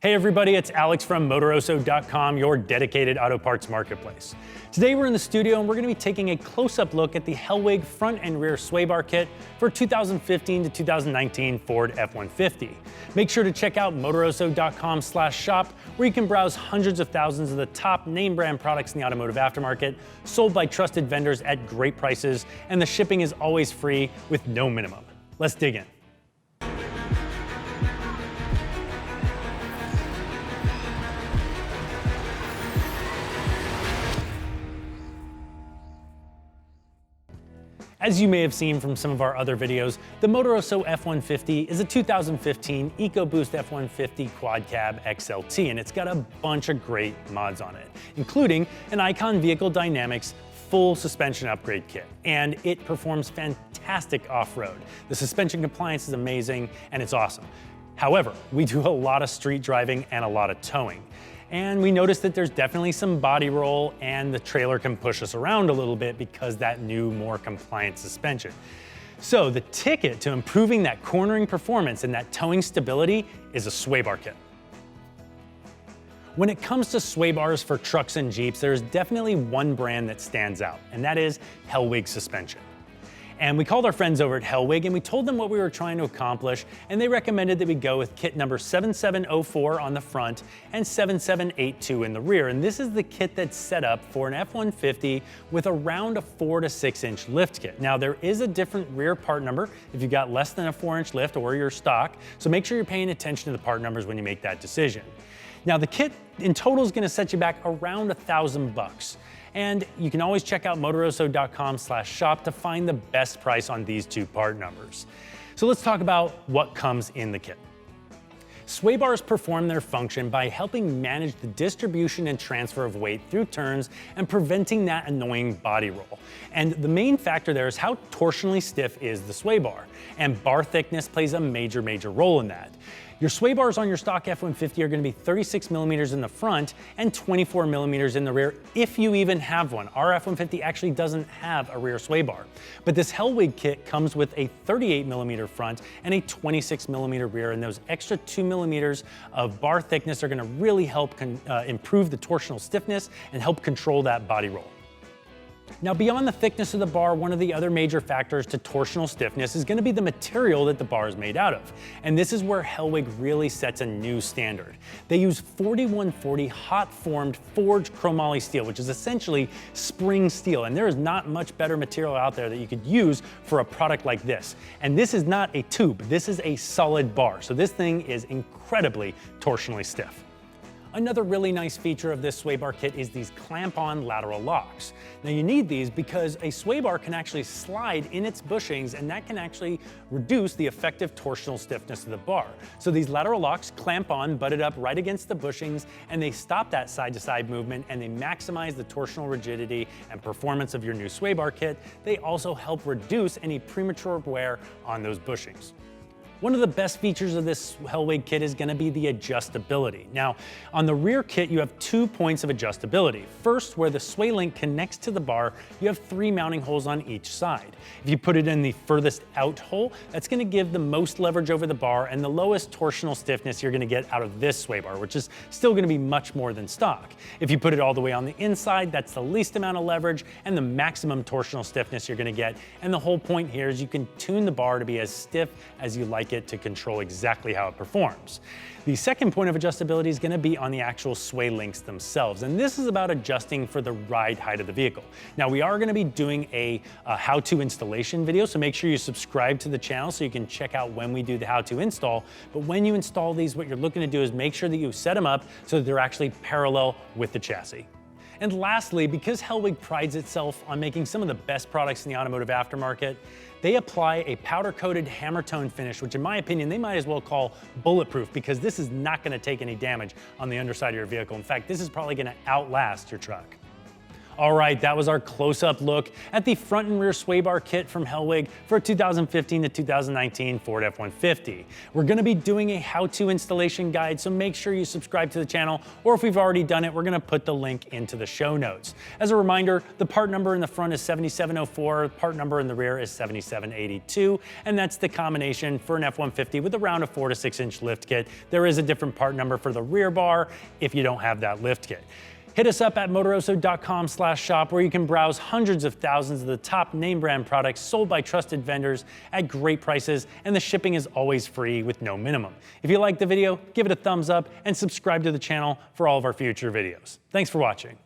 Hey everybody, it's Alex from Motoroso.com, your dedicated auto parts marketplace. Today we're in the studio and we're going to be taking a close-up look at the Hellwig front and rear sway bar kit for 2015 to 2019 Ford F-150. Make sure to check out Motoroso.com/shop, where you can browse hundreds of thousands of the top name brand products in the automotive aftermarket, sold by trusted vendors at great prices, and the shipping is always free with no minimum. Let's dig in. As you may have seen from some of our other videos, the Motoroso F150 is a 2015 EcoBoost F150 Quad Cab XLT, and it's got a bunch of great mods on it, including an Icon Vehicle Dynamics full suspension upgrade kit, and it performs fantastic off-road. The suspension compliance is amazing, and it's awesome. However, we do a lot of street driving and a lot of towing. And we noticed that there's definitely some body roll and the trailer can push us around a little bit because that new, more compliant suspension. So the ticket to improving that cornering performance and that towing stability is a sway bar kit. When it comes to sway bars for trucks and Jeeps, there's definitely one brand that stands out, and that is Hellwig suspension. And we called our friends over at Hellwig and we told them what we were trying to accomplish, and they recommended that we go with kit number 7704 on the front and 7782 in the rear. And this is the kit that's set up for an F-150 with around a 4 to 6 inch lift kit. Now there is a different rear part number if you've got less than a 4-inch lift or you're stock, so make sure you're paying attention to the part numbers when you make that decision. Now the kit in total is going to set you back around $1,000. And you can always check out Motoroso.com/shop to find the best price on these two part numbers. So let's talk about what comes in the kit. Sway bars perform their function by helping manage the distribution and transfer of weight through turns and preventing that annoying body roll. And the main factor there is how torsionally stiff is the sway bar. And bar thickness plays a major role in that. Your sway bars on your stock F-150 are going to be 36 millimeters in the front and 24 millimeters in the rear, if you even have one. Our F-150 actually doesn't have a rear sway bar. But this Hellwig kit comes with a 38 millimeter front and a 26 millimeter rear, and those extra 2 millimeters of bar thickness are going to really help improve the torsional stiffness and help control that body roll. Now, beyond the thickness of the bar, one of the other major factors to torsional stiffness is going to be the material that the bar is made out of. And this is where Hellwig really sets a new standard. They use 4140 hot-formed forged chromoly steel, which is essentially spring steel. And there is not much better material out there that you could use for a product like this. And this is not a tube, this is a solid bar. So this thing is incredibly torsionally stiff. Another really nice feature of this sway bar kit is these clamp-on lateral locks. Now you need these because a sway bar can actually slide in its bushings, and that can actually reduce the effective torsional stiffness of the bar. So these lateral locks clamp on, butted up right against the bushings, and they stop that side-to-side movement, and they maximize the torsional rigidity and performance of your new sway bar kit. They also help reduce any premature wear on those bushings. One of the best features of this Hellwig kit is going to be the adjustability. Now, on the rear kit, you have 2 points of adjustability. First, where the sway link connects to the bar, you have 3 mounting holes on each side. If you put it in the furthest out hole, that's going to give the most leverage over the bar and the lowest torsional stiffness you're going to get out of this sway bar, which is still going to be much more than stock. If you put it all the way on the inside, that's the least amount of leverage and the maximum torsional stiffness you're going to get. And the whole point here is you can tune the bar to be as stiff as you like it to control exactly how it performs. The second point of adjustability is going to be on the actual sway links themselves, and this is about adjusting for the ride height of the vehicle. Now we are going to be doing a how-to installation video, so make sure you subscribe to the channel so you can check out when we do the how-to install. But when you install these, what you're looking to do is make sure that you set them up so that they're actually parallel with the chassis. And lastly, because Hellwig prides itself on making some of the best products in the automotive aftermarket, they apply a powder-coated hammer tone finish, which in my opinion, they might as well call bulletproof, because this is not going to take any damage on the underside of your vehicle. In fact, this is probably going to outlast your truck. All right, that was our close-up look at the front and rear sway bar kit from Hellwig for 2015 to 2019 Ford F-150. We're gonna be doing a how-to installation guide, so make sure you subscribe to the channel, or if we've already done it, we're gonna put the link into the show notes. As a reminder, the part number in the front is 7704, part number in the rear is 7782, and that's the combination for an F-150 with around a 4 to 6 inch lift kit. There is a different part number for the rear bar if you don't have that lift kit. Hit us up at motoroso.com/shop, where you can browse hundreds of thousands of the top name brand products sold by trusted vendors at great prices, and the shipping is always free with no minimum. If you liked the video, give it a thumbs up and subscribe to the channel for all of our future videos. Thanks for watching.